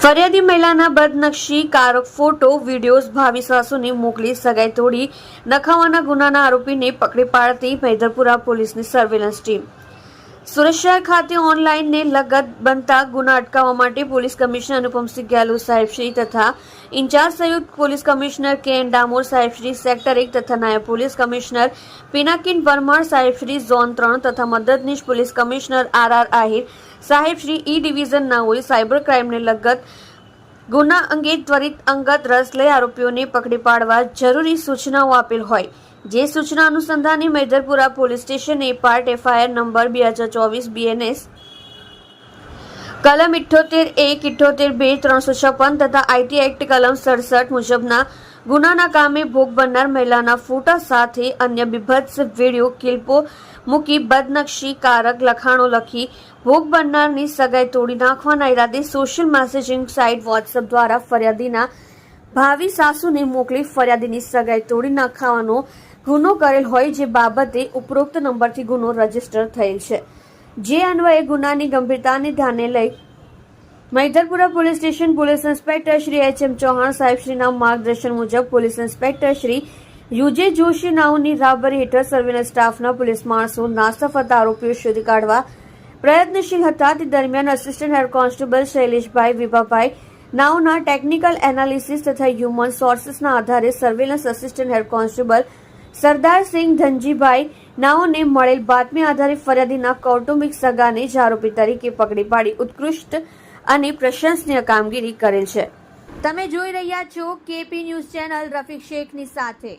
ફરિયાદી મહિલાના બદનક્ષી કારક ફોટો વિડીયોઝ ભાવિ સાસુને મોકલી સગાઈ તોડી નખાવાના ગુનાના આરોપીને પકડી પાડતી મૈદરપુરા પોલીસની સર્વેલન્સ ટીમ. સુરત શહેર ખાતે ઓનલાઈનને લગત બનતા ગુના અટકાવવા માટે પોલીસ કમિશનર અનુપમસિંહ ગેહલોત સાહેબશ્રી તથા ઇન્ચાર્જ સંયુક્ત પોલીસ કમિશનર કે.એન. ડામોર સાહેબશ્રી સેક્ટર 1 તથા નાયબ પોલીસ કમિશનર પિનાકિન પરમાર સાહેબશ્રી ઝોન 3 તથા મદદનીશ પોલીસ કમિશનર આર. આહિર સાહેબશ્રી ઈ ડિવિઝન નાઓએ સાયબર ક્રાઇમને લગત ગુના અંગે ત્વરિત અંગત રસ લઈ આરોપીઓને પકડી પાડવા જરૂરી સૂચનાઓ આપેલ હોય જે સૂચના અનુસંધાને મૈદરપુરા પોલીસ સ્ટેશને પાર્ટ એફઆઈઆર નંબર 2024 BNS કલમ 78(1), 78(2), 356 તથા આઈટી એક્ટ કલમ 67 મુજબના ગુનાના કામે ભોગ બનનાર મહિલાના ફોટા સાથે અન્ય બીભત્સ વિડીયો ક્લિપો મૂકી બદનક્ષી કારક લખાણો લખી ભોગ બનનારની સગાઈ તોડી નાખવાના ઈરાદે સોશિયલ મેસેજિંગ સાઇટ વોટ્સએપ દ્વારા ફરિયાદીના ભાવિ સાસુને મોકલી ફરિયાદીની સગાઈ તોડી નાખવાનો ગુનો કરેલ હોય જે બાબતે ઉપરોક્ત નંબરથી ગુનો રજીસ્ટર થયેલ છે. જે અન્વયે ગુનાની ગંભીરતાને ધ્યાને લઈ Maidarpura police station police inspector Shri H.M. Chauhan સાહેબશ્રીના માર્ગદર્શન મુજબ police inspector Shri U J Joshi નાઓની રાહબરી હેઠળ સર્વેલન્સ સ્ટાફના પોલીસ માણસો નાસફ હતા આરોપીઓ શોધી કાઢવા પ્રયત્નશીલ હતા. તે દરમિયાન assistant head constable Shaileshbhai Vibhabhai નાઓના ટેકનિકલ એનાલિસિસ તથા હ્યુમન સોર્સિસના આધારે surveillance assistant head constable Sardarsinh Dhanjibhai નાઓને મળેલ બાતમી આધારે ફરિયાદીના કૌટુંબિક સગાને જ આરોપી તરીકે પકડી પાડી ઉત્કૃષ્ટ અને પ્રશંસનીય કામગીરી કરેલ છે. તમે જોઈ રહ્યા છો KP ન્યૂઝ ચેનલ રફીક શેખની સાથે.